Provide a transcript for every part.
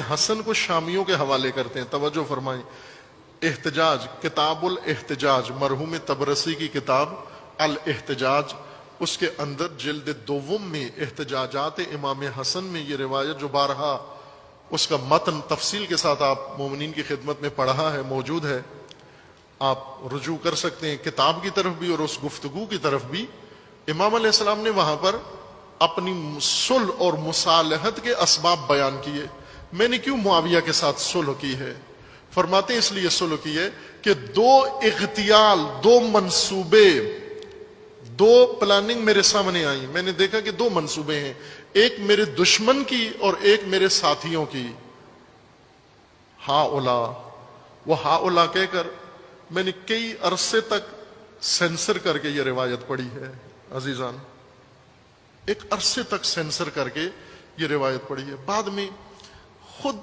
حسن کو شامیوں کے حوالے کرتے ہیں. توجہ فرمائیں. احتجاج، کتاب الاحتجاج، مرحوم طبرسی کی کتاب الاحتجاج، اس کے اندر جلد دوم میں احتجاجات امام حسن میں یہ روایت جو بارہا اس کا متن تفصیل کے ساتھ آپ مومنین کی خدمت میں پڑھا ہے، موجود ہے. آپ رجوع کر سکتے ہیں کتاب کی طرف بھی اور اس گفتگو کی طرف بھی. امام علیہ السلام نے وہاں پر اپنی صلح اور مصالحت کے اسباب بیان کیے. میں نے کیوں معاویہ کے ساتھ صلح کی ہے؟ فرماتے ہیں اس لیے صلح کی ہے کہ دو اغتیال، دو منصوبے، دو پلاننگ میرے سامنے آئی. میں نے دیکھا کہ دو منصوبے ہیں، ایک میرے دشمن کی اور ایک میرے ساتھیوں کی. وہ ہاؤلا کہہ کر میں نے کئی عرصے تک سینسر کر کے یہ روایت پڑھی ہے. عزیزان، ایک عرصے تک سینسر کر کے یہ روایت پڑھی ہے. بعد میں خود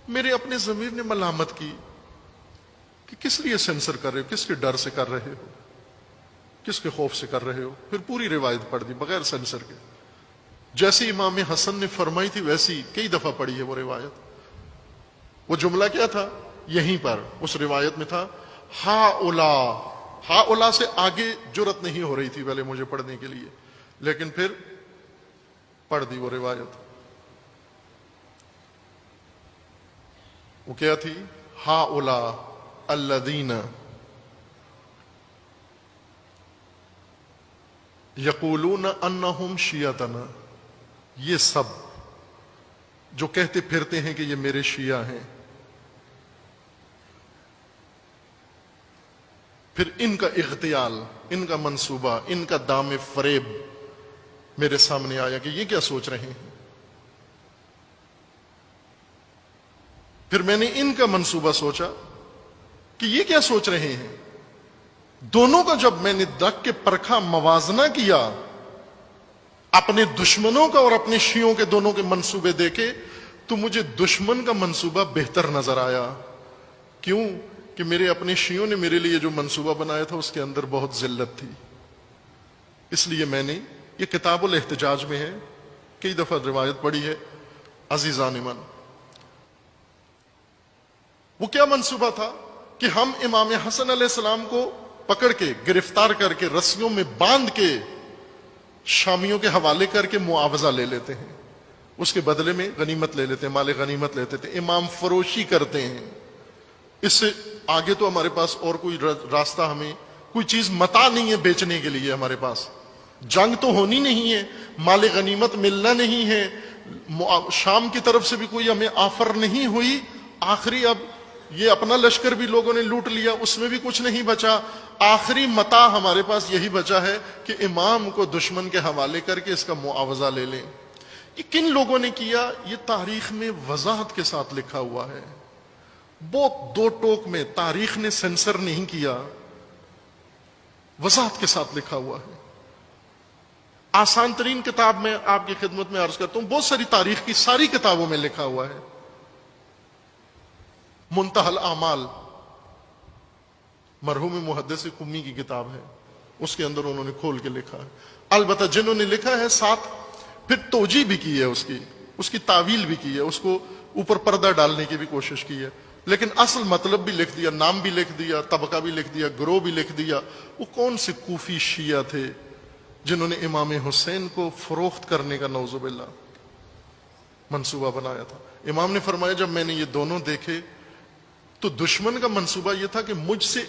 میرے اپنے ضمیر نے ملامت کی کہ کس لیے سینسر کر رہے ہو، کس کے ڈر سے کر رہے ہو، کس کے خوف سے کر رہے ہو. پھر پوری روایت پڑھ دی بغیر سینسر کے. جیسی امام حسن نے فرمائی تھی ویسی کئی دفعہ پڑھی ہے وہ روایت. وہ جملہ کیا تھا؟ یہیں پر اس روایت میں تھا ہا سے آگے جرت نہیں ہو رہی تھی پہلے مجھے پڑھنے کے لیے، لیکن پھر پڑھ دی وہ روایت. وہ کیا تھی؟ ہاؤلا الذین یقولون انہم شیعتنا، یہ سب جو کہتے پھرتے ہیں کہ یہ میرے شیعہ ہیں. پھر ان کا اغتیال، ان کا منصوبہ، ان کا دام فریب میرے سامنے آیا کہ یہ کیا سوچ رہے ہیں. پھر میں نے ان کا منصوبہ سوچا کہ یہ کیا سوچ رہے ہیں. دونوں کا جب میں نے رکھ کے پرکھا، موازنہ کیا، اپنے دشمنوں کا اور اپنے شیعوں کے دونوں کے منصوبے دیکھے، تو مجھے دشمن کا منصوبہ بہتر نظر آیا. کیوں؟ کہ میرے اپنے شیعوں نے میرے لیے جو منصوبہ بنایا تھا اس کے اندر بہت ذلت تھی. اس لیے میں نے یہ کتاب الاحتجاج میں ہے، کئی دفعہ روایت پڑھی ہے. عزیزان من، وہ کیا منصوبہ تھا کہ ہم امام حسن علیہ السلام کو پکڑ کے، گرفتار کر کے، رسیوں میں باندھ کے شامیوں کے حوالے کر کے معاوضہ لے لیتے ہیں. اس کے بدلے میں غنیمت لے لیتے ہیں، مال غنیمت لیتے تھے، امام فروشی کرتے ہیں. اس سے آگے تو ہمارے پاس اور کوئی راستہ، ہمیں کوئی چیز متاع نہیں ہے بیچنے کے لیے. ہمارے پاس جنگ تو ہونی نہیں ہے، مال غنیمت ملنا نہیں ہے، شام کی طرف سے بھی کوئی ہمیں آفر نہیں ہوئی. آخری اب یہ اپنا لشکر بھی لوگوں نے لوٹ لیا، اس میں بھی کچھ نہیں بچا. آخری متاع ہمارے پاس یہی بچا ہے کہ امام کو دشمن کے حوالے کر کے اس کا معاوضہ لے لیں. یہ کن لوگوں نے کیا؟ یہ تاریخ میں وضاحت کے ساتھ لکھا ہوا ہے. بہت دو ٹوک میں، تاریخ نے سینسر نہیں کیا، وضاحت کے ساتھ لکھا ہوا ہے. آسان ترین کتاب میں آپ کی خدمت میں عرض کرتا ہوں، بہت ساری تاریخ کی ساری کتابوں میں لکھا ہوا ہے. منتہی الاعمال مرحوم محدث قمی کی کتاب ہے، اس کے اندر انہوں نے کھول کے لکھا ہے. البتہ جنہوں نے لکھا ہے ساتھ پھر توجیہ بھی کی ہے، اس کی تعویل بھی کی ہے، اس کو اوپر پردہ ڈالنے کی بھی کوشش کی ہے، لیکن اصل مطلب بھی لکھ دیا، نام بھی لکھ دیا، طبقہ بھی لکھ دیا، گروہ بھی لکھ دیا. وہ کون سے کوفی شیعہ تھے جنہوں نے امام حسین کو فروخت کرنے کا نعوذ باللہ منصوبہ بنایا تھا. امام نے فرمایا جب میں نے یہ دونوں دیکھے تو دشمن کا منصوبہ یہ تھا کہ مجھ سے